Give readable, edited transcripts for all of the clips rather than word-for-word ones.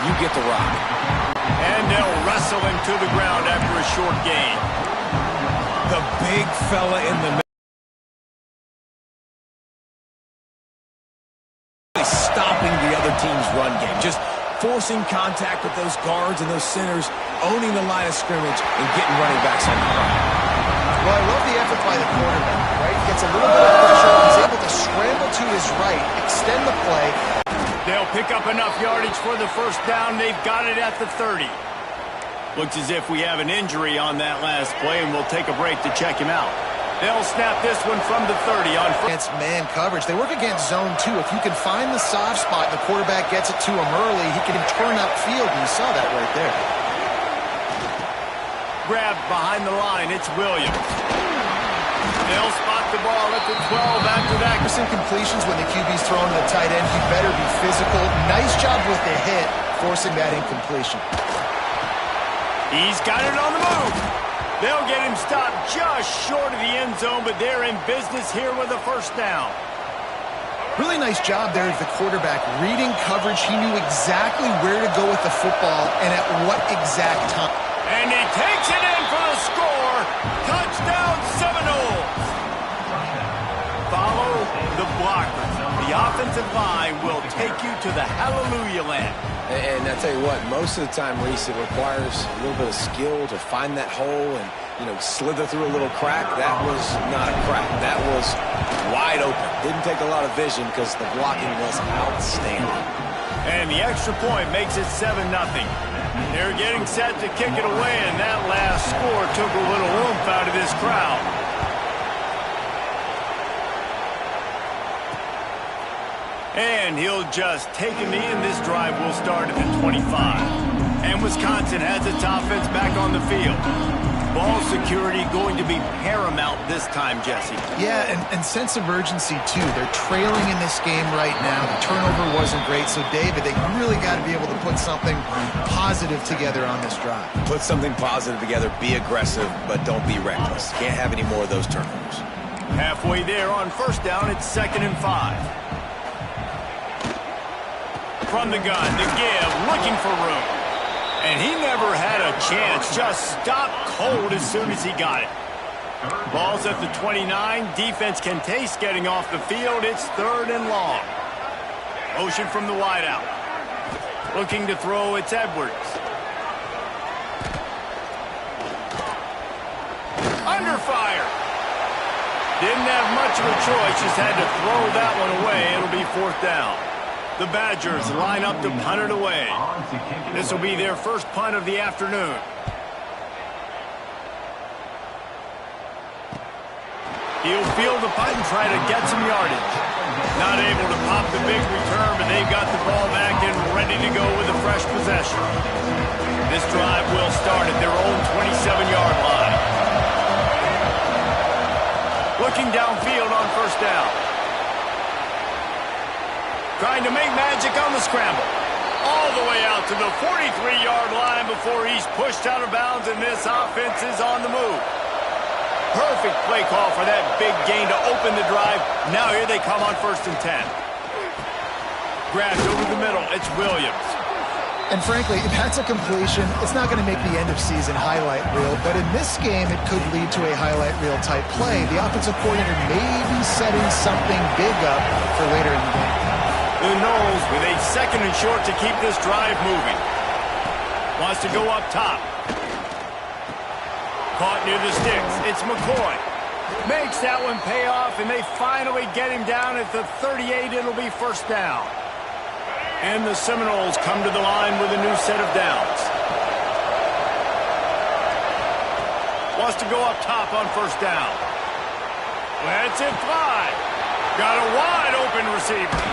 You get the rock. And they'll wrestle him to the ground after a short gain. The big fella in the middle. Stopping the other team's run game. Just forcing contact with those guards and those centers, owning the line of scrimmage, and getting running backs on the run. Well, I love the effort by the quarterback, right? Gets a little bit of pressure. He's able to scramble to his right, extend the play. They'll pick up enough yardage for the first down. They've got it at the 30. Looks as if we have an injury on that last play, and we'll take a break to check him out. They'll snap this one from the 30 on against man coverage. They work against zone 2. If you can find the soft spot, the quarterback gets it to him early, he can turn upfield, and you saw that right there. Grabbed behind the line, it's Williams. They'll spot the ball at the 12 after that. Some completions when the QB's throwing to the tight end, he better be physical. Nice job with the hit, forcing that incompletion. He's got it on the move. They'll get him stopped just short of the end zone, but they're in business here with a first down. Really nice job there of the quarterback. Reading coverage, he knew exactly where to go with the football and at what exact time. And he takes it in for the score. Touchdown Seminoles. Follow the blockers. The offensive line will take you to the hallelujah land. And I tell you what, most of the time, Reese, it requires a little bit of skill to find that hole and, slither through a little crack. That was not a crack. That was wide open. Didn't take a lot of vision because the blocking was outstanding. And the extra point makes it 7-0. They're getting set to kick it away, and that last score took a little oomph out of this crowd. And he'll just take him in. This drive will start at the 25. And Wisconsin has its offense back on the field. Ball security going to be paramount this time, Jesse. Yeah, and sense of urgency, too. They're trailing in this game right now. The turnover wasn't great. So, David, they really got to be able to put something positive together on this drive. Put something positive together. Be aggressive, but don't be reckless. Can't have any more of those turnovers. Halfway there on first down, it's 2nd and 5. From the gun, the give, looking for room. And he never had a chance, just stopped cold as soon as he got it. Ball's at the 29. Defense can taste getting off the field. It's 3rd and long. Motion from the wideout. Looking to throw, it's Edwards. Under fire. Didn't have much of a choice, just had to throw that one away. It'll be 4th down. The Badgers line up to punt it away. This will be their first punt of the afternoon. He'll field the punt and try to get some yardage. Not able to pop the big return, but they've got the ball back and ready to go with a fresh possession. This drive will start at their own 27-yard line. Looking downfield on first down. Trying to make magic on the scramble. All the way out to the 43-yard line before he's pushed out of bounds, and this offense is on the move. Perfect play call for that big gain to open the drive. Now here they come on 1st and 10. Grabbed over the middle. It's Williams. And frankly, if that's a completion, it's not going to make the end-of-season highlight reel. But in this game, it could lead to a highlight reel type play. The offensive coordinator may be setting something big up for later in the game. The Noles with a 2nd and short to keep this drive moving. Wants to go up top. Caught near the sticks. It's McCoy. Makes that one pay off, and they finally get him down at the 38. It'll be 1st down. And the Seminoles come to the line with a new set of downs. Wants to go up top on 1st down. Lets it fly. Got a wide open receiver.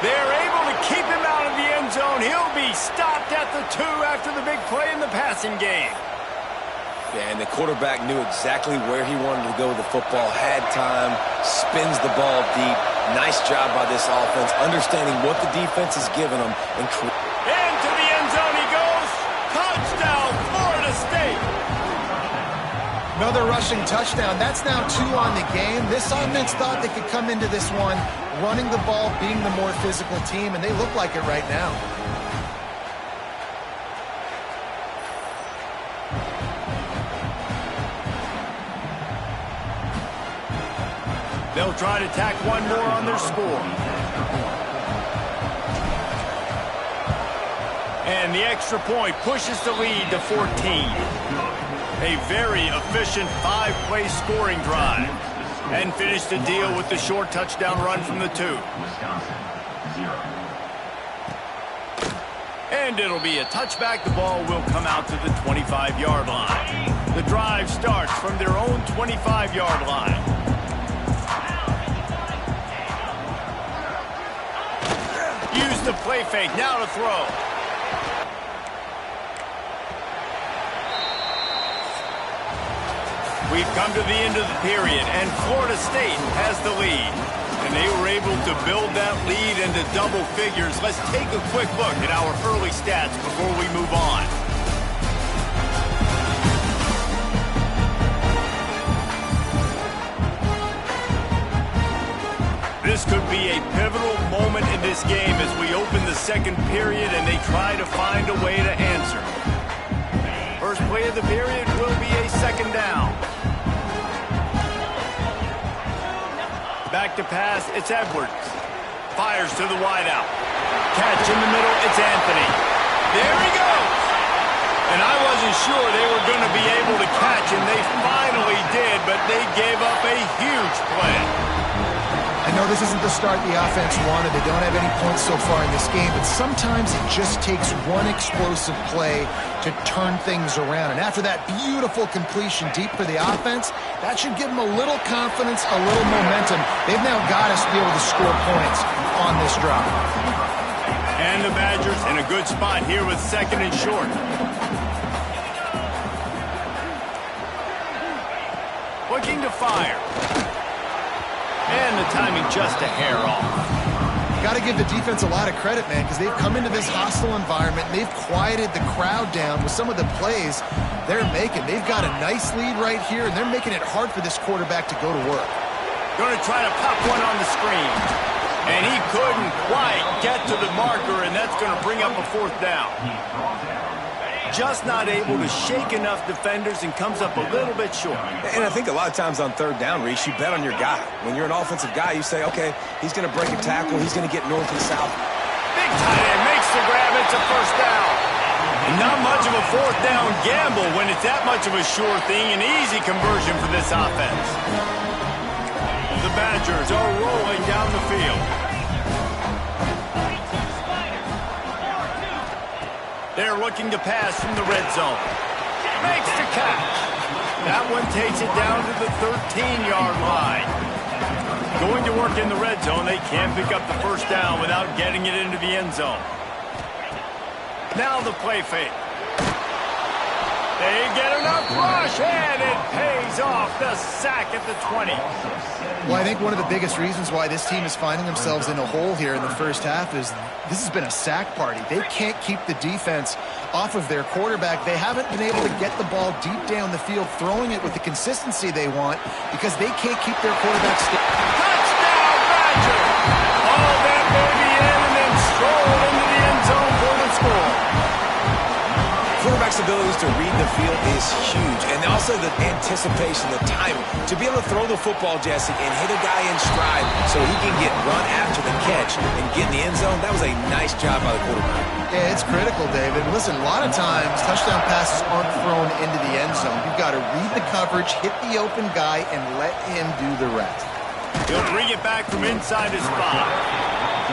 They're able to keep him out of the end zone. He'll be stopped at the 2 after the big play in the passing game. Yeah, and the quarterback knew exactly where he wanted to go with the football, had time, spins the ball deep. Nice job by this offense, understanding what the defense is giving them. Into the end zone he goes. Touchdown, Florida State. Another rushing touchdown. That's now 2 on the game. This offense thought they could come into this one running the ball, being the more physical team, and they look like it right now. They'll try to tack one more on their score. And the extra point pushes the lead to 14. A very efficient 5-play scoring drive. And finish the deal with the short touchdown run from the 2. And it'll be a touchback. The ball will come out to the 25-yard line. The drive starts from their own 25-yard line. Use the play fake. Now to throw. We've come to the end of the period, and Florida State has the lead. And they were able to build that lead into double figures. Let's take a quick look at our early stats before we move on. This could be a pivotal moment in this game as we open the second period and they try to find a way to answer. First play of the period will be a second down. Back to pass, it's Edwards. Fires to the wideout. Catch in the middle, it's Anthony. There he goes! And I wasn't sure they were going to be able to catch him. They finally did, but they gave up a huge play. I know this isn't the start the offense wanted. They don't have any points so far in this game, but sometimes it just takes one explosive play to turn things around. And after that beautiful completion deep for the offense, that should give them a little confidence, a little momentum. They've now got us to be able to score points on this drive. And the Badgers in a good spot here with second and short. Looking to fire. And the timing just a hair off. Got to give the defense a lot of credit, man, because they've come into this hostile environment. And they've quieted the crowd down with some of the plays they're making. They've got a nice lead right here, and they're making it hard for this quarterback to go to work. Going to try to pop one on the screen. And he couldn't quite get to the marker, and that's going to bring up a fourth down. Just not able to shake enough defenders and comes up a little bit short. And I think a lot of times on third down, Reese, you bet on your guy. When you're an offensive guy, you say, okay, he's going to break a tackle. He's going to get north and south. Big tight end makes the grab. It's a first down. And not much of a fourth down gamble when it's that much of a sure thing. An easy conversion for this offense. The Badgers are rolling down the field. They're looking to pass from the red zone. Makes the catch. That one takes it down to the 13-yard line. Going to work in the red zone. They can't pick up the first down without getting it into the end zone. Now the play fake. They get enough rush, and it pays off. The sack at the 20. Well, I think one of the biggest reasons why this team is finding themselves in a hole here in the first half is this has been a sack party. They can't keep the defense off of their quarterback. They haven't been able to get the ball deep down the field, throwing it with the consistency they want because they can't keep their quarterback still. Touchdown, Badger! All that baby in and then strolled into the end zone for the score. Quarterback's abilities to read the field is huge. And also the anticipation, the timing. To be able to throw the football, Jesse, and hit a guy in stride so he can get run after the catch and get in the end zone, that was a nice job by the quarterback. Yeah, it's critical, David. Listen, a lot of times touchdown passes aren't thrown into the end zone. You've got to read the coverage, hit the open guy, and let him do the rest. He'll bring it back from inside his spot.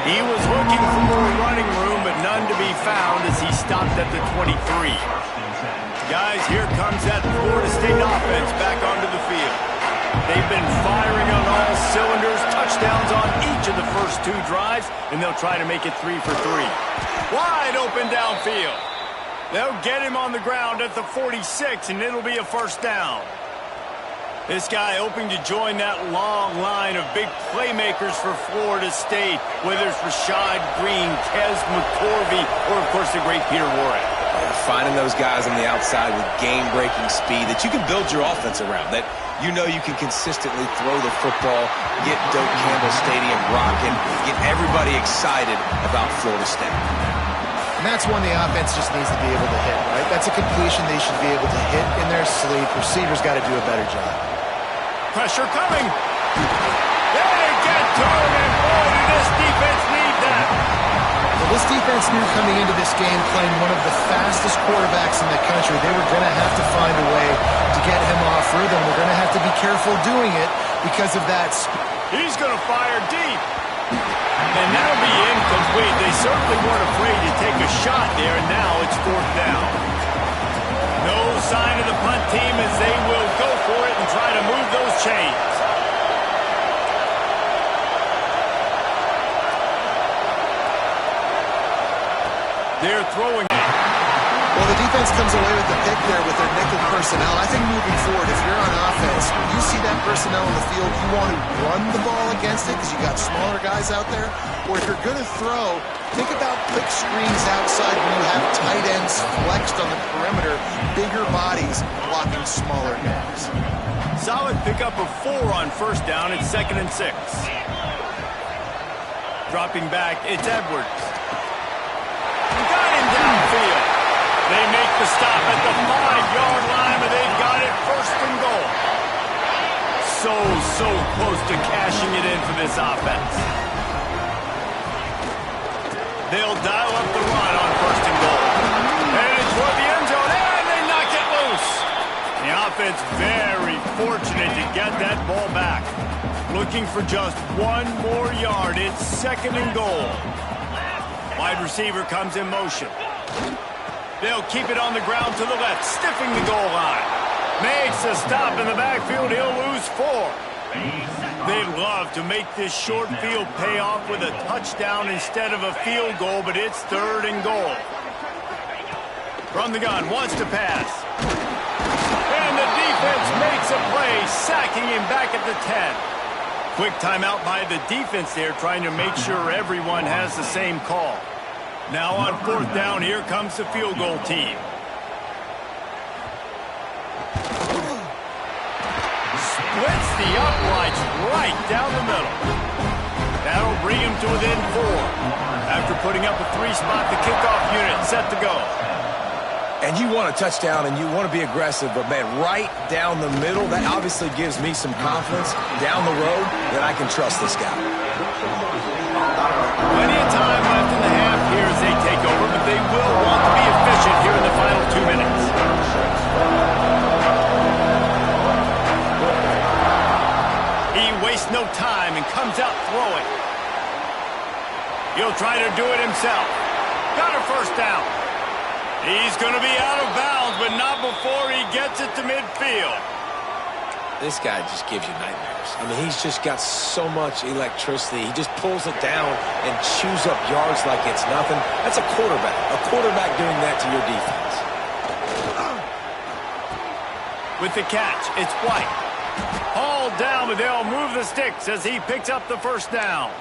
He was looking for more running room, but none to be found as he stopped at the 23. Guys, here comes that Florida State offense back onto the field. They've been firing on all cylinders, touchdowns on each of the first two drives, and they'll try to make it 3 for 3. Wide open downfield. They'll get him on the ground at the 46, and it'll be a first down. This guy hoping to join that long line of big playmakers for Florida State, whether it's Rashad Green, Kez McCorvey, or, of course, the great Peter Warren. Finding those guys on the outside with game-breaking speed that you can build your offense around, that you know you can consistently throw the football, get Doak Campbell Stadium rocking, get everybody excited about Florida State. And that's one the offense just needs to be able to hit, right? That's a completion they should be able to hit in their sleep. Receivers got to do a better job. Pressure coming. They get to him, and boy, did this defense need that. Well, this defense knew coming into this game, playing one of the fastest quarterbacks in the country, they were going to have to find a way to get him off rhythm. They're going to have to be careful doing it because of that. He's going to fire deep. And that'll be incomplete. They certainly weren't afraid to take a shot there, and now it's 4th down. No sign of the punt team as they will go for it and try to move those chains. They're throwing it. Well, the defense comes away with the pick there with their nickel personnel. I think moving forward, if you're on offense, when you see that personnel on the field, you want to run the ball against it because you got smaller guys out there. Or if you're going to throw, think about quick screens outside when you have tight ends flexed on the perimeter, bigger bodies blocking smaller guys. Solid pickup of 4 on 1st down. It's 2nd and 6. Dropping back, it's Edwards. Got him downfield. They make the stop at the 5-yard line, but they've got it 1st and goal. So close to cashing it in for this offense. They'll dial up the run on 1st and goal. And it's toward the end zone, and they knock it loose. The offense very fortunate to get that ball back. Looking for just 1 more yard. It's 2nd and goal. Wide receiver comes in motion. They'll keep it on the ground to the left, stiffing the goal line. Makes a stop in the backfield. He'll lose 4. They love to make this short field pay off with a touchdown instead of a field goal, but it's 3rd and goal. From the gun, wants to pass. And the defense makes a play, sacking him back at the 10. Quick timeout by the defense there, trying to make sure everyone has the same call. Now on 4th down, here comes the field goal team. Splits the uprights right down the middle. That'll bring him to within 4. After putting up a 3-spot, the kickoff unit set to go. And you want a touchdown and you want to be aggressive, but man, right down the middle, that obviously gives me some confidence down the road that I can trust this guy. Plenty of time left in the half here as they take over, but they will want to be efficient here in the final 2 minutes. He wastes no time and comes out throwing. He'll try to do it himself. Got a 1st down. He's going to be out of bounds, but not before he gets it to midfield. This guy just gives you nightmares. I mean, he's just got so much electricity. He just pulls it down and chews up yards like it's nothing. That's a quarterback. A quarterback doing that to your defense. With the catch, it's White. Hauled down, but they'll move the sticks as he picks up the 1st down.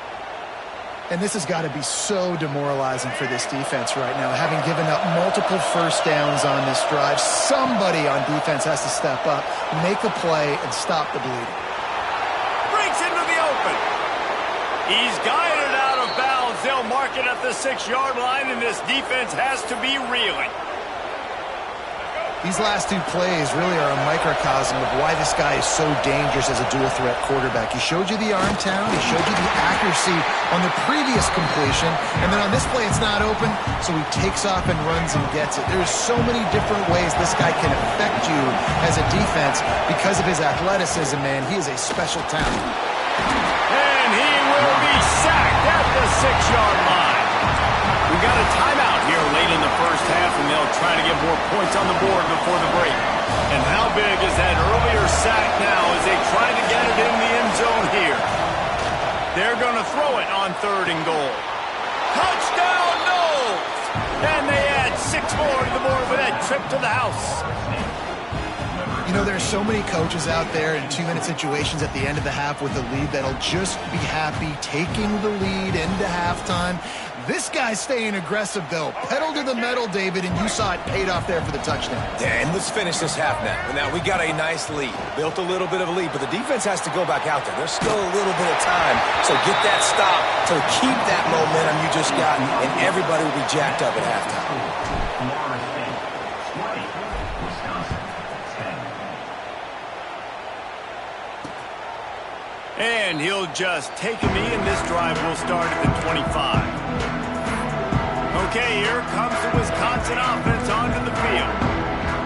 And this has got to be so demoralizing for this defense right now. Having given up multiple 1st downs on this drive, somebody on defense has to step up, make a play, and stop the bleeding. Breaks into the open. He's guided out of bounds. They'll mark it at the 6-yard line, and this defense has to be reeling. These last 2 plays really are a microcosm of why this guy is so dangerous as a dual-threat quarterback. He showed you the arm talent. He showed you the accuracy on the previous completion. And then on this play, it's not open, so he takes off and runs and gets it. There's so many different ways this guy can affect you as a defense because of his athleticism, man. He is a special talent. And he will be sacked at the 6-yard line. We got a timeout here late in the 1st half, and they'll try to get more points on the board before the break. And how big is that earlier sack now as they try to get it in the end zone here? They're going to throw it on 3rd and goal. Touchdown, Knowles! And they add 6 more to the board with that trip to the house. You know, there's so many coaches out there in 2-minute situations at the end of the half with a lead that'll just be happy taking the lead into halftime. This guy's staying aggressive, though. Pedal to the metal, David, and you saw it paid off there for the touchdown. Yeah, and let's finish this half now. Now, we got a nice lead. Built a little bit of a lead, but the defense has to go back out there. There's still a little bit of time. So get that stop to keep that momentum you just got, and everybody will be jacked up at halftime. And he'll just take a knee, and this drive will start at the 25. Okay, here comes the Wisconsin offense onto the field.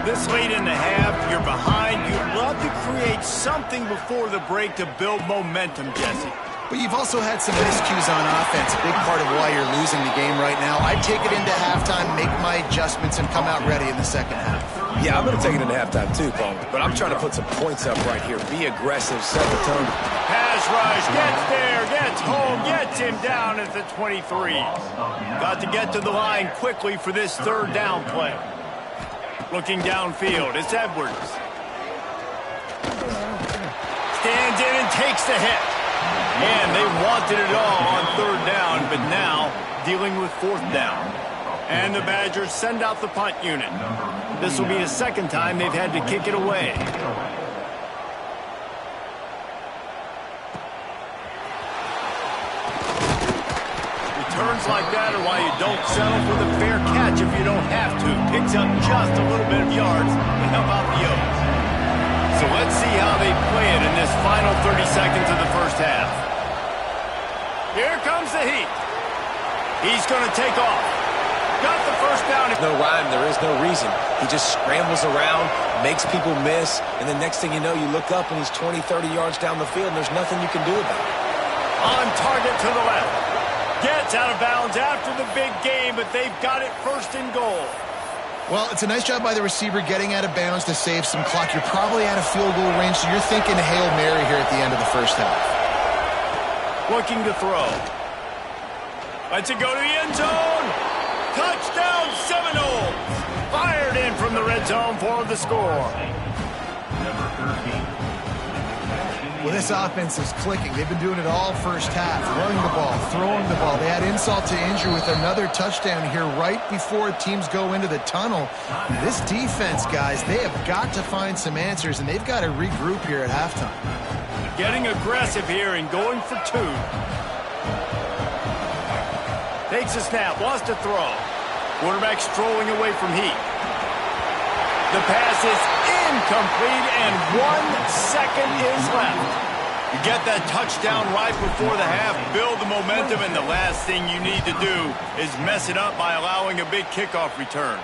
This late in the half, you're behind. You'd love to create something before the break to build momentum, Jesse. But you've also had some miscues on offense, a big part of why you're losing the game right now. I'd take it into halftime, make my adjustments, and come out ready in the second half. Yeah, I'm going to take it into halftime too, Paul. But I'm trying to put some points up right here. Be aggressive, set the tone. Pass rush, gets there, gets home, gets him down at the 23. Got to get to the line quickly for this third down play. Looking downfield, it's Edwards. Stands in and takes the hit. And they wanted it all on third down, but now dealing with fourth down. And the Badgers send out the punt unit. This will be the second time they've had to kick it away. Returns like that are why you don't settle for the fair catch if you don't have to. Picks up just a little bit of yards and help out the O's. So let's see how they play it in this final 30 seconds of the first half. Here comes the heat. He's going to take off. Got the first down. No rhyme, there is no reason. He just scrambles around, makes people miss, and the next thing you know, you look up and he's 20, 30 yards down the field, and there's nothing you can do about it. On target to the left. Gets out of bounds after the big game, but they've got it first and goal. Well, it's a nice job by the receiver getting out of bounds to save some clock. You're probably out of field goal range, so you're thinking Hail Mary here at the end of the first half. Looking to throw. Lets it go to the end zone. Touchdown Seminoles. Fired in from the red zone for the score. Well, this offense is clicking. They've been doing it all first half, running the ball, throwing the ball. They had insult to injury with another touchdown here right before teams go into the tunnel. This defense, guys, they have got to find some answers, and they've got to regroup here at halftime. Getting aggressive here and going for two. Takes a snap, wants to throw. Quarterback strolling away from heat. The pass is incomplete, and 1 second is left. You get that touchdown right before the half, build the momentum, and the last thing you need to do is mess it up by allowing a big kickoff return.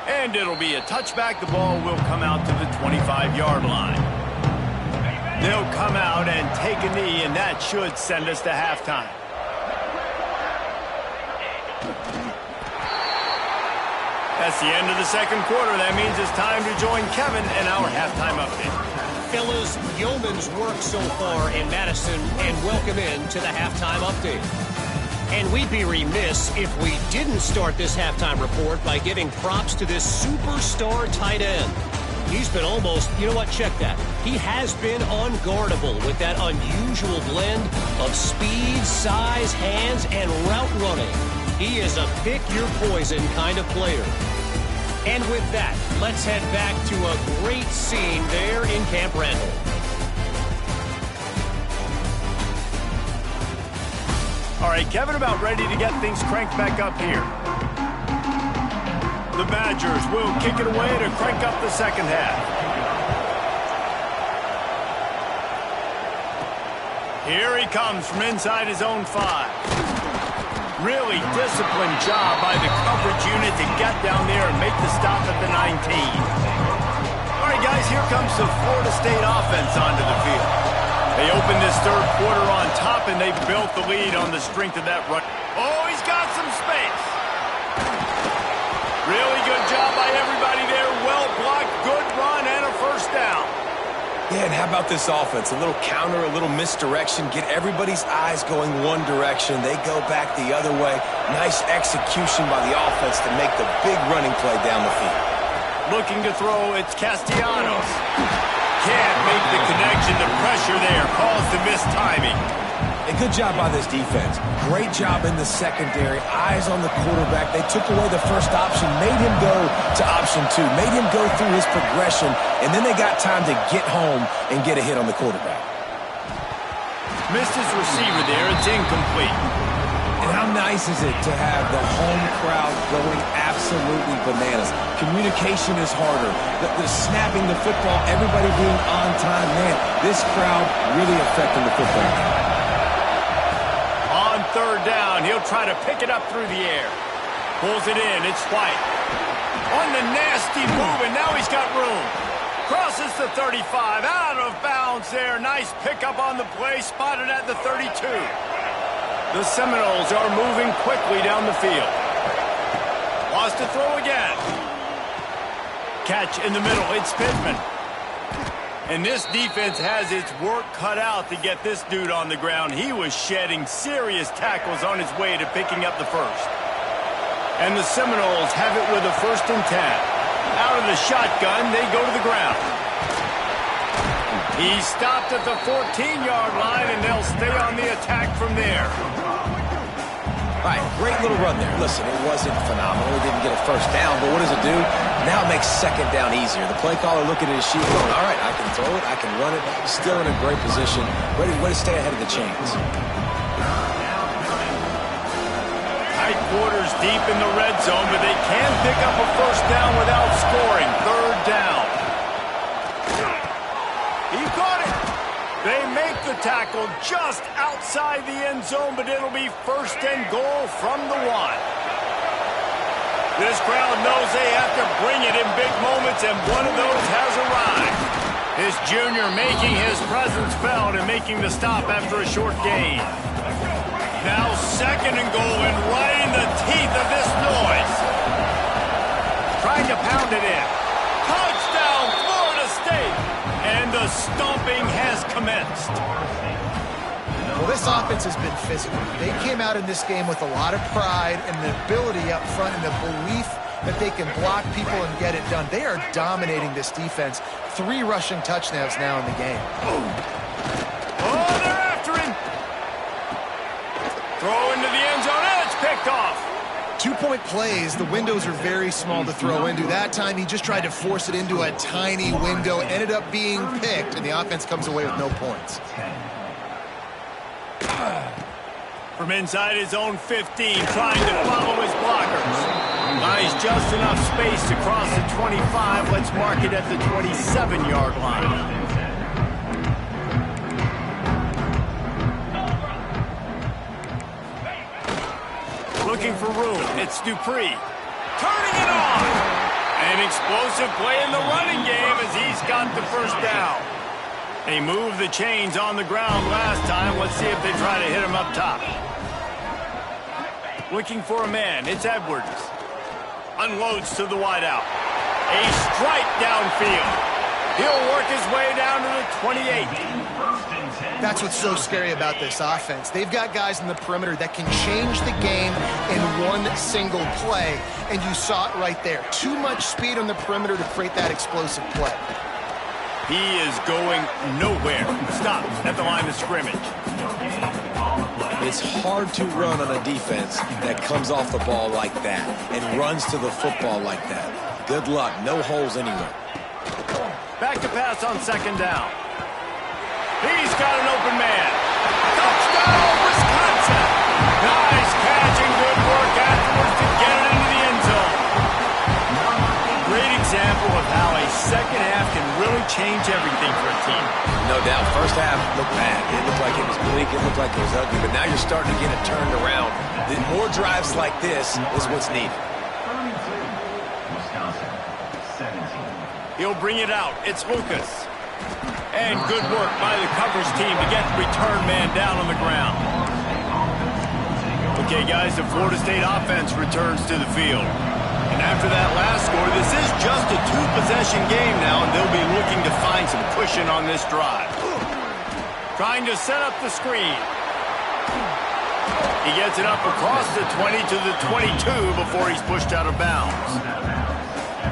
And it'll be a touchback. The ball will come out to the 25-yard line. They'll come out and take a knee, and that should send us to halftime. That's the end of the second quarter. That means it's time to join Kevin in our halftime update. Fellas, yeoman's work so far in Madison, and welcome in to the halftime update. And we'd be remiss if we didn't start this halftime report by giving props to this superstar tight end. He's been almost, you know what, check that. He has been unguardable with that unusual blend of speed, size, hands, and route running. He is a pick-your-poison kind of player. And with that, let's head back to a great scene there in Camp Randall. All right, Kevin, about ready to get things cranked back up here. The Badgers will kick it away to crank up the second half. Here he comes from inside his own 5. Really disciplined job by the coverage unit to get down there and make the stop at the 19. All right, guys, here comes the Florida State offense onto the field. They opened this third quarter on top, and they built the lead on the strength of that run. Oh, he's got some space. Really good job by everybody there. Well blocked, good run, and a first down. Yeah, and how about this offense? A little counter, a little misdirection, get everybody's eyes going one direction. They go back the other way. Nice execution by the offense to make the big running play down the field. Looking to throw, it's Castellanos. Can't make the connection. The pressure there caused the missed timing. And good job by this defense. Great job in the secondary. Eyes on the quarterback. They took away the first option, made him go to option 2, made him go through his progression, and then they got time to get home and get a hit on the quarterback. Missed his receiver there. It's incomplete. And how nice is it to have the home crowd going absolutely bananas. Communication is harder. The snapping the football, everybody being on time. Man, this crowd really affecting the football. On third down, he'll try to pick it up through the air. Pulls it in. It's White. On the nasty move, and now he's got room. Crosses the 35. Out of bounds there. Nice pickup on the play. Spotted at the 32. The Seminoles are moving quickly down the field. Wants to throw again. Catch in the middle. It's Pittman. And this defense has its work cut out to get this dude on the ground. He was shedding serious tackles on his way to picking up the first. And the Seminoles have it with a 1st and 10. Out of the shotgun, they go to the ground. He stopped at the 14-yard line, and they'll stay on the attack from there. All right, great little run there. Listen, it wasn't phenomenal. He didn't get a first down, but what does it do? Now it makes second down easier. The play caller looking at his sheet going, all right, I can throw it, I can run it. Still in a great position, ready to stay ahead of the chains. Tight quarters deep in the red zone, but they can pick up a first down without scoring. Third down. He caught it. They make the tackle just outside the end zone, but it'll be 1st and goal from the 1. This crowd knows they have to bring it in big moments, and one of those has arrived. This junior making his presence felt and making the stop after a short gain. Now 2nd and goal, and right in the teeth of this noise. Trying to pound it in. Touchdown, Florida State! And the stomping has commenced. Well, this offense has been physical. They came out in this game with a lot of pride and the ability up front and the belief that they can block people and get it done. They are dominating this defense. 3 rushing touchdowns now in the game. Oh, they're after him. Throw into the end zone, and it's picked off. 2-point plays, the windows are very small to throw into. That time, he just tried to force it into a tiny window, ended up being picked, and the offense comes away with no points. From inside his own 15, trying to follow his blockers. Nice, just enough space to cross the 25. Let's mark it at the 27-yard line. Looking for room. It's Dupree. Turning it on. An explosive play in the running game as he's got the first down. They moved the chains on the ground last time. Let's see if they try to hit him up top. Looking for a man. It's Edwards. Unloads to the wideout. A strike downfield. He'll work his way down to the 28. That's what's so scary about this offense. They've got guys in the perimeter that can change the game in one single play, and you saw it right there. Too much speed on the perimeter to create that explosive play. He is going nowhere. Stop at the line of scrimmage. It's hard to run on a defense that comes off the ball like that and runs to the football like that. Good luck. No holes anywhere. Back to pass on 2nd down. He's got an open man. Touchdown, Wisconsin! Nice catch and good work afterwards to get it into the end zone. Great example of how a second half can really change everything for a team. No doubt. First half looked bad. It looked like it was bleak. It looked like it was ugly. But now you're starting to get it turned around. The more drives like this is what's needed. He'll bring it out. It's Lucas. And good work by the coverage team to get the return man down on the ground. Okay, guys, the Florida State offense returns to the field. And after that last score, this is just a 2-possession game now, and they'll be looking to find some cushion on this drive. Trying to set up the screen. He gets it up across the 20 to the 22 before he's pushed out of bounds.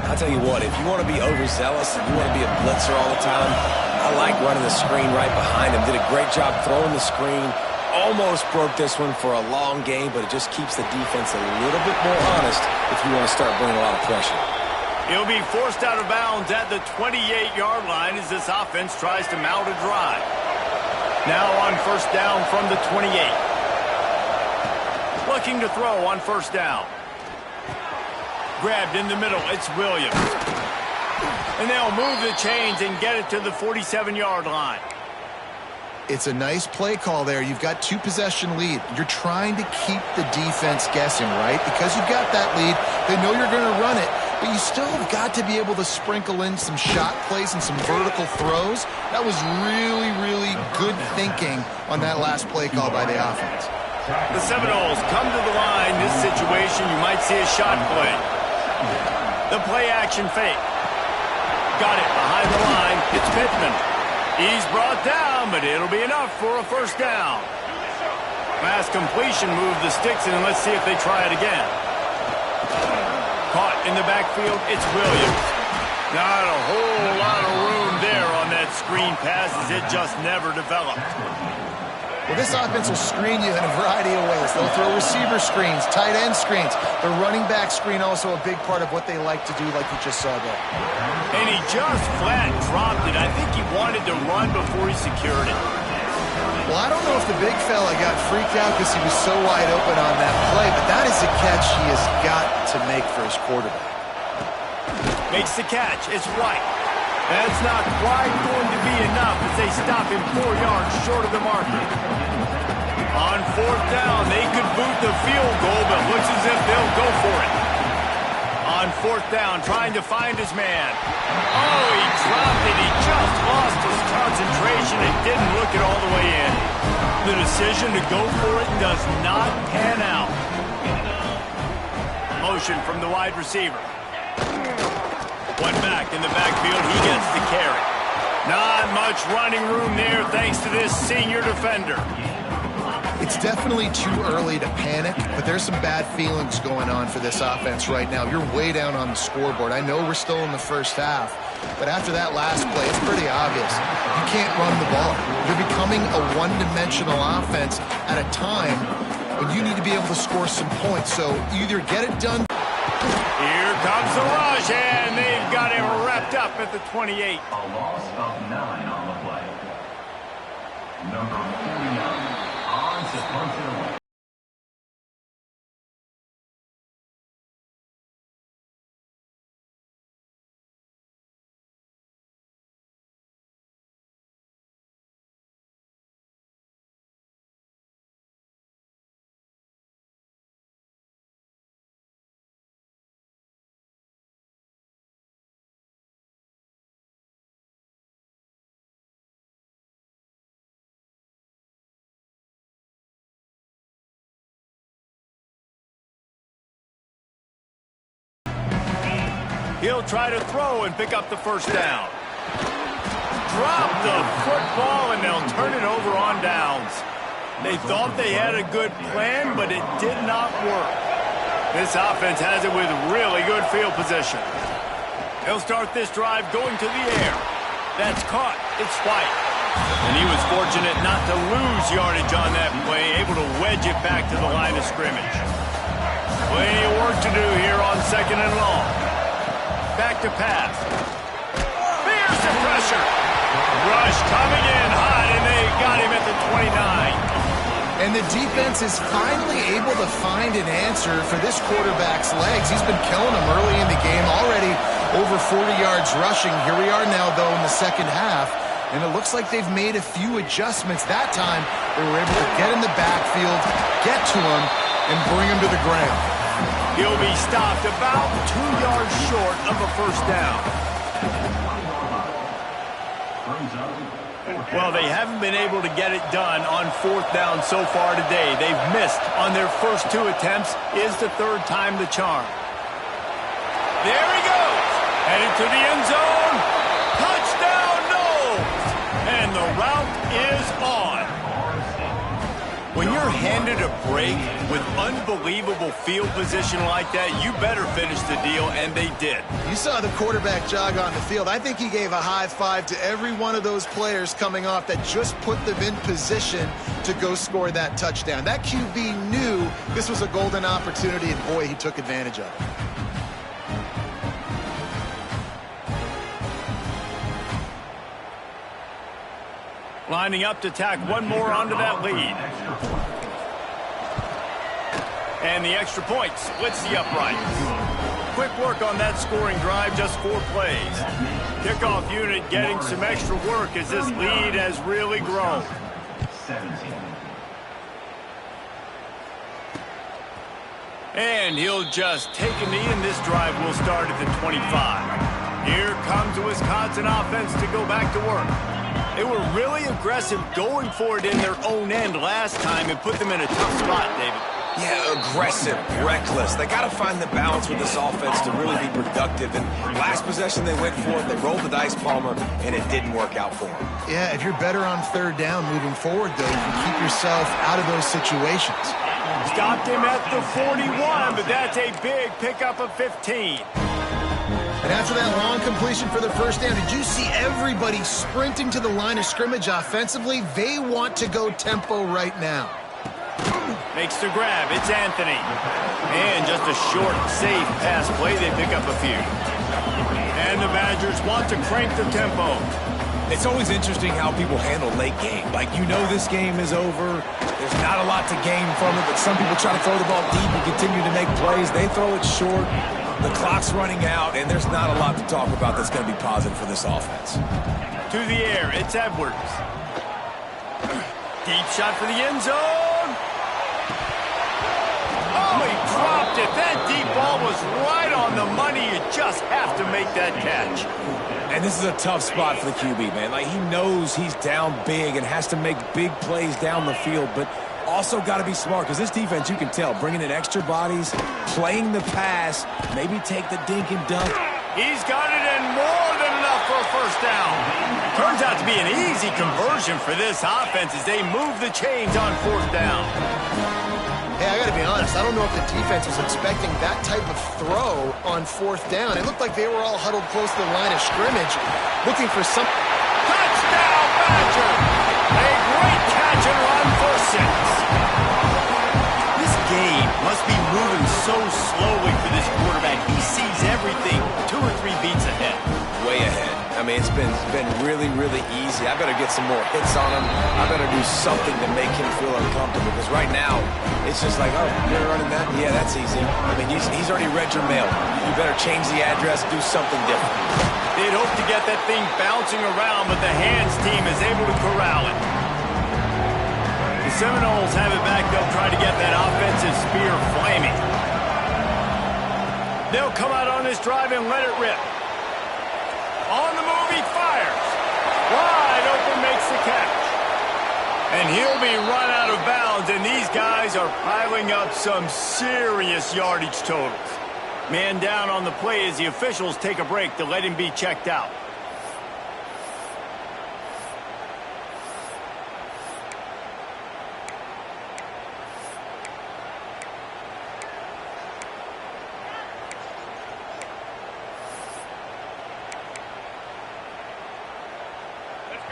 I'll tell you what, if you want to be overzealous and you want to be a blitzer all the time, I like running the screen right behind him. Did a great job throwing the screen. Almost broke this one for a long game, but it just keeps the defense a little bit more honest if you want to start bringing a lot of pressure. He'll be forced out of bounds at the 28-yard line as this offense tries to mount a drive. Now on 1st down from the 28. Looking to throw on 1st down. Grabbed in the middle. It's Williams. And they'll move the chains and get it to the 47-yard line. It's a nice play call there. You've got 2-possession lead. You're trying to keep the defense guessing, right? Because you've got that lead, they know you're going to run it, but you still have got to be able to sprinkle in some shot plays and some vertical throws. That was really, really good thinking on that last play call by the offense. The Seminoles come to the line. This situation, you might see a shot play. The play action fake. Got it behind the line. It's Pittman. He's brought down, but it'll be enough for a first down. Pass completion, move the sticks, and let's see if they try it again. Caught in the backfield, it's Williams. Not a whole lot of room there on that screen pass as it just never developed. Well, this offense will screen you in a variety of ways. They'll throw receiver screens, tight end screens. The running back screen also a big part of what they like to do, like you just saw there. And he just flat dropped it. I think he wanted to run before he secured it. Well, I don't know if the big fella got freaked out because he was so wide open on that play, but that is a catch he has got to make for his quarterback. Makes the catch. It's White. That's not quite going to be enough as they stop him 4 yards short of the marker. On fourth down, they could boot the field goal, but looks as if they'll go for it. On fourth down, trying to find his man. Oh, he dropped it. He just lost his concentration and didn't look it all the way in. The decision to go for it does not pan out. Motion from the wide receiver. One back in the backfield. He gets the carry. Not much running room there thanks to this senior defender. It's definitely too early to panic, but there's some bad feelings going on for this offense right now. You're way down on the scoreboard. I know we're still in the first half, but after that last play, it's pretty obvious. You can't run the ball. You're becoming a one-dimensional offense at a time when you need to be able to score some points. So either get it done. Here comes the rush, and they've got him wrapped up at the 28. A loss of 9 on the play. Number 49 on to punt. He'll try to throw and pick up the first down. Drop the football, and they'll turn it over on downs. They thought they had a good plan, but it did not work. This offense has it with really good field position. They'll start this drive going to the air. That's caught. It's White. And he was fortunate not to lose yardage on that play, able to wedge it back to the line of scrimmage. Plenty of work to do here on 2nd and long. Back to pass. There's the pressure. Rush coming in hot, and they got him at the 29. And the defense is finally able to find an answer for this quarterback's legs. He's been killing them early in the game, already over 40 yards rushing. Here we are now, though, in the second half, and it looks like they've made a few adjustments. That time, they were able to get in the backfield, get to him, and bring him to the ground. He'll be stopped about 2 yards short of a first down. Well, they haven't been able to get it done on fourth down so far today. They've missed on their first 2 attempts. Is the third time the charm. There he goes. Headed to the end zone. Touchdown, Knowles. And the route is on. When you're handed a break with unbelievable field position like that, you better finish the deal, and they did. You saw the quarterback jog on the field. I think he gave a high five to every one of those players coming off that just put them in position to go score that touchdown. That QB knew this was a golden opportunity, and boy, he took advantage of it. Lining up to tack one more onto that lead. And the extra point splits the uprights. quick work on that scoring drive, just 4 plays. Kickoff unit getting some extra work as this lead has really grown. 17. And he'll just take a knee, and this drive will start at the 25. Here comes the Wisconsin offense to go back to work. They were really aggressive going for it in their own end last time and put them in a tough spot, David. Yeah, aggressive, reckless. They got to find the balance with this offense to really be productive. And last possession they went for it, they rolled the dice, Palmer, and it didn't work out for them. Yeah, if you're better on third down moving forward, though, you can keep yourself out of those situations. Stopped him at the 41, but that's a big pickup of 15. And after that long completion for the first down, did you see everybody sprinting to the line of scrimmage offensively? They want to go tempo right now. Makes the grab. It's Anthony. And just a short, safe pass play. They pick up a few. And the Badgers want to crank the tempo. It's always interesting how people handle late game. Like, you know this game is over. There's not a lot to gain from it, but some people try to throw the ball deep and continue to make plays. They throw it short. The clock's running out, and there's not a lot to talk about that's going to be positive for this offense. To the air, it's Edwards. Deep shot for the end zone. Oh, he dropped it. That deep ball was right on the money. You just have to make that catch. And this is a tough spot for the QB, man. Like, he knows he's down big and has to make big plays down the field, but also got to be smart, because this defense, you can tell, bringing in extra bodies, playing the pass, maybe take the dink and dunk. He's got it in more than enough for a first down. Turns out to be an easy conversion for this offense as they move the chains on fourth down. Hey, I got to be honest, I don't know if the defense was expecting that type of throw on fourth down. It looked like they were all huddled close to the line of scrimmage, looking for some... Touchdown, Badger! A great catch and run for 6. This game must be moving so slowly for this quarterback. He sees everything 2 or 3 beats ahead. Way ahead. I mean, it's been really, really easy. I better get some more hits on him. I better do something to make him feel uncomfortable, because right now, it's just like, oh, you're running that? Yeah, that's easy. I mean, he's already read your mail. You better change the address, do something different. They'd hope to get that thing bouncing around, but the hands team is able to corral it. The Seminoles have it back. They'll try to get that offensive spear flaming. They'll come out on this drive and let it rip. On the move, he fires. Wide open, makes the catch. And he'll be run out of bounds, and these guys are piling up some serious yardage totals. Man down on the play as the officials take a break to let him be checked out.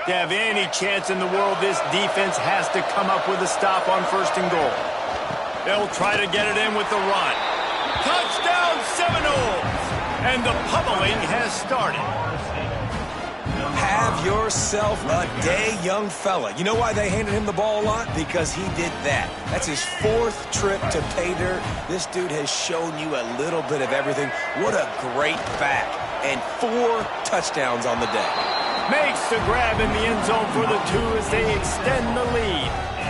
To have any chance in the world, this defense has to come up with a stop on 1st and goal. They'll try to get it in with the run. Touchdown, Seminoles! And the pummeling has started. Have yourself a day, young fella. You know why they handed him the ball a lot? Because he did that. That's his 4th trip to pay dirt. This dude has shown you a little bit of everything. What a great back. And 4 touchdowns on the day. Makes the grab in the end zone for the 2 as they extend the lead.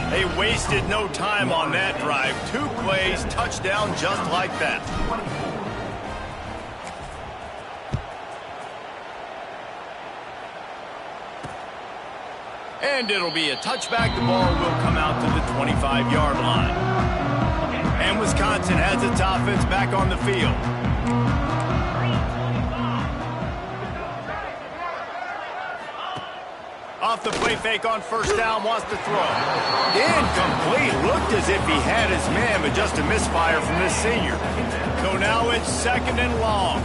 They wasted no time on that drive. 2 plays, touchdown just like that. And it'll be a touchback. The ball will come out to the 25-yard line. And Wisconsin has its offense back on the field. Off the play fake on first down, wants to throw. Incomplete. Looked as if he had his man, but just a misfire from this senior. So now it's 2nd and long.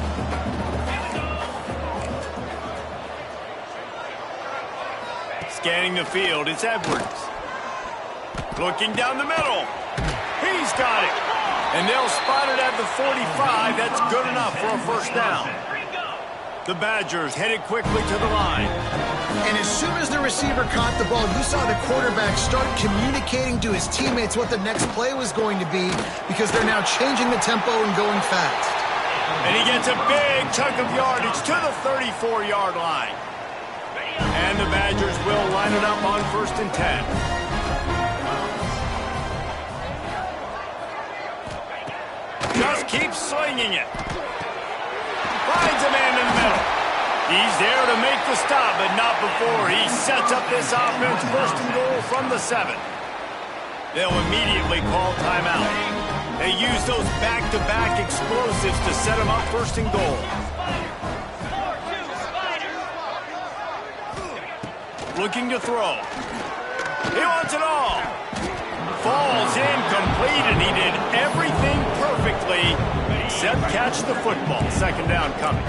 Scanning the field, it's Edwards. Looking down the middle. He's got it. And they'll spot it at the 45. That's good enough for a first down. The Badgers headed quickly to the line. And as soon as the receiver caught the ball, you saw the quarterback start communicating to his teammates what the next play was going to be, because they're now changing the tempo and going fast. And he gets a big chunk of yardage to the 34-yard line. And the Badgers will line it up on 1st and 10. Just keeps slinging it. Finds a man in the middle. He's there to make the stop, but not before he sets up this offense 1st and goal from the 7. They'll immediately call timeout. They use those back-to-back explosives to set them up 1st and goal. Looking to throw. He wants it all. Falls incomplete, and he did everything perfectly except catch the football. 2nd down coming.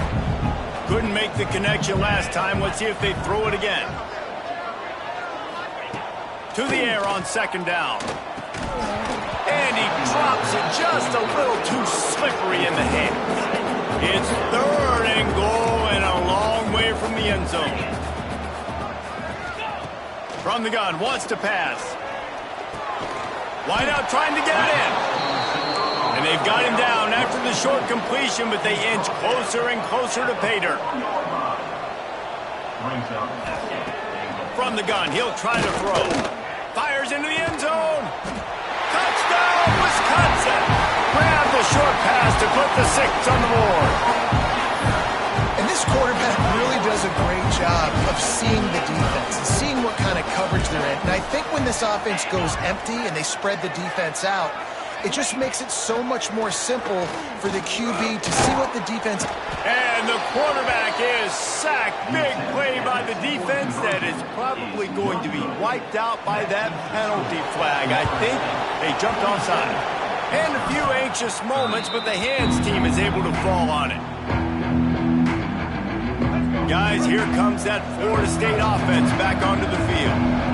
Couldn't make the connection last time. Let's see if they throw it again. To the air on 2nd down. And he drops it just a little too slippery in the hands. It's 3rd and goal and a long way from the end zone. From the gun, wants to pass. Wide out trying to get it in. And they've got him down after the short completion, but they inch closer and closer to pay dirt. From the gun, he'll try to throw. Fires into the end zone. Touchdown, Wisconsin. Grab the short pass to put the 6 on the board. And this quarterback really does a great job of seeing the defense and seeing what kind of coverage they're in. And I think when this offense goes empty and they spread the defense out, it just makes it so much more simple for the QB to see what the defense... And the quarterback is sacked. Big play by the defense that is probably going to be wiped out by that penalty flag. I think they jumped offside. And a few anxious moments, but the hands team is able to fall on it. Guys, here comes that Florida State offense back onto the field.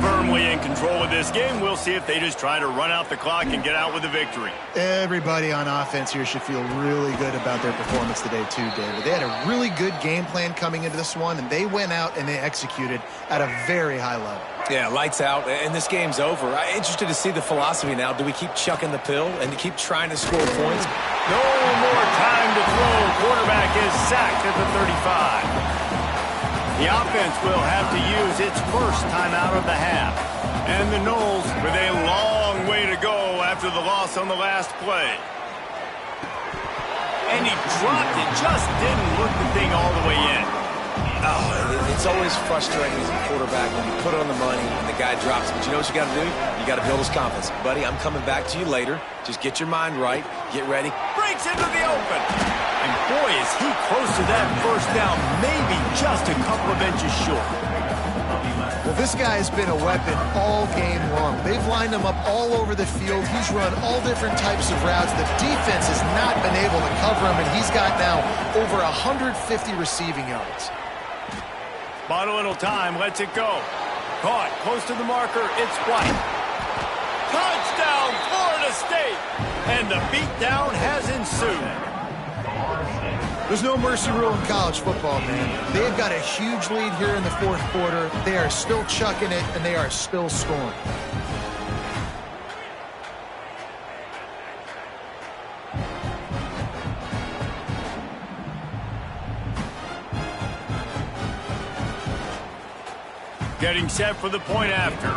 Firmly in control of this game. We'll see if they just try to run out the clock and get out with a victory. Everybody on offense here should feel really good about their performance today too, David. They had a really good game plan coming into this one, and they went out and they executed at a very high level. Yeah, lights out, and this game's over. I'm interested to see the philosophy now. Do we keep chucking the pill and keep trying to score points? No more time to throw. Quarterback is sacked at the 35. The offense will have to use its first timeout of the half. And the Noles with a long way to go after the loss on the last play. And he dropped it, just didn't look the thing all the way in. Oh, it's always frustrating as a quarterback when you put it on the money and the guy drops it. But you know what you got to do? You got to build his confidence. Buddy, I'm coming back to you later. Just get your mind right. Get ready. Breaks into the open. And boy, is he close to that 1st down, maybe just a couple of inches short. Well, this guy has been a weapon all game long. They've lined him up all over the field. He's run all different types of routes. The defense has not been able to cover him, and he's got now over 150 receiving yards. Bought a little time, lets it go. Caught, close to the marker, it's White. Touchdown, Florida State! And the beatdown has ensued. There's no mercy rule in college football, man. They've got a huge lead here in the 4th quarter. They are still chucking it, and they are still scoring. Getting set for the point after.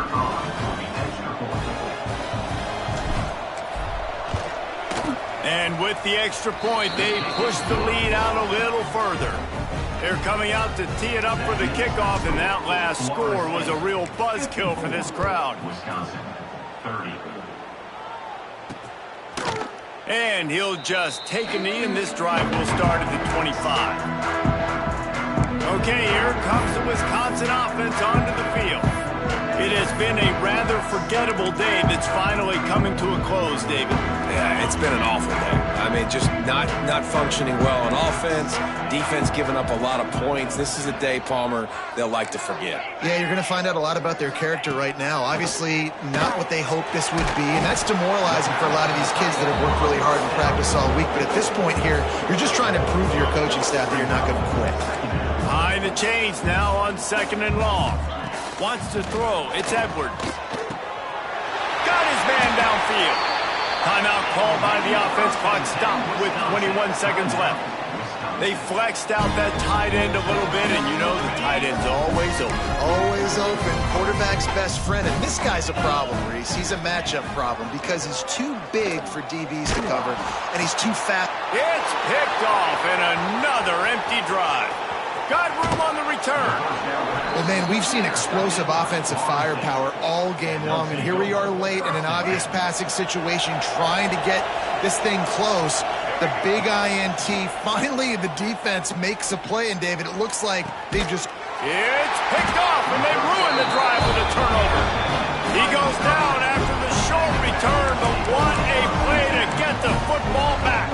And with the extra point, they push the lead out a little further. They're coming out to tee it up for the kickoff, and that last score was a real buzzkill for this crowd. Wisconsin, 30. And he'll just take a knee, and this drive will start at the 25. Okay, here comes the Wisconsin offense onto the field. It has been a rather forgettable day that's finally coming to a close, David. Yeah, it's been an awful day. I mean, just not functioning well on offense, defense giving up a lot of points. This is a day, Palmer, they'll like to forget. Yeah, you're going to find out a lot about their character right now. Obviously, not what they hoped this would be, and that's demoralizing for a lot of these kids that have worked really hard in practice all week. But at this point here, you're just trying to prove to your coaching staff that you're not going to quit. Behind the chains now on 2nd and long. Wants to throw. It's Edwards. Got his man downfield. Timeout called by the offense. Clock stopped with 21 seconds left. They flexed out that tight end a little bit, and you know the tight end's always open. Always open. Quarterback's best friend. And this guy's a problem, Reese. He's a matchup problem because he's too big for DBs to cover, and he's too fat. It's picked off, and another empty drive. Got room on the return. Well, man, we've seen explosive offensive firepower all game long, and here we are late in an obvious passing situation trying to get this thing close. The big INT. Finally, the defense makes a play, and David, it looks like they just... It's picked off, and they ruin the drive with a turnover. He goes down after the short return, but what a play to get the football back.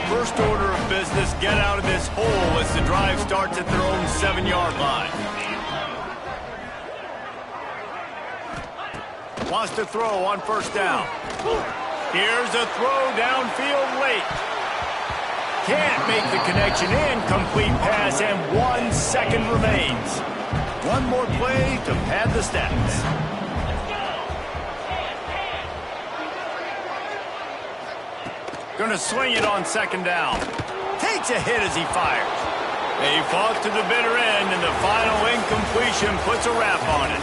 First order of business, get out of this hole as the drive starts at their own 7-yard line. Wants to throw on first down. Here's a throw downfield late. Can't make the connection. Incomplete pass, and 1 second remains. One more play to pad the stats. Gonna swing it on second down. Takes a hit as he fires. They fought to the bitter end, and the final incompletion puts a wrap on it.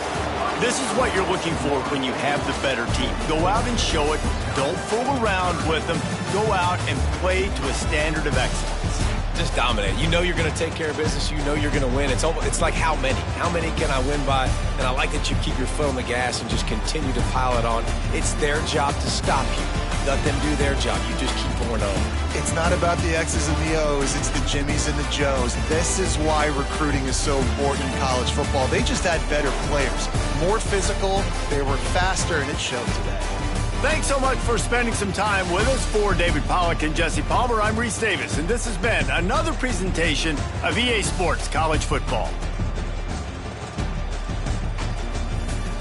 This is what you're looking for when you have the better team. Go out and show it. Don't fool around with them. Go out and play to a standard of excellence. Just dominate. You know you're going to take care of business. You know you're going to win. It's like how many? How many can I win by? And I like that you keep your foot on the gas and just continue to pile it on. It's their job to stop you. Let them do their job. You just keep pouring on. It's not about the X's and the O's. It's the Jimmies and the Joes. This is why recruiting is so important in college football. They just had better players. More physical. They were faster, and it showed today. Thanks so much for spending some time with us. For David Pollack and Jesse Palmer, I'm Reese Davis, and this has been another presentation of EA Sports College Football.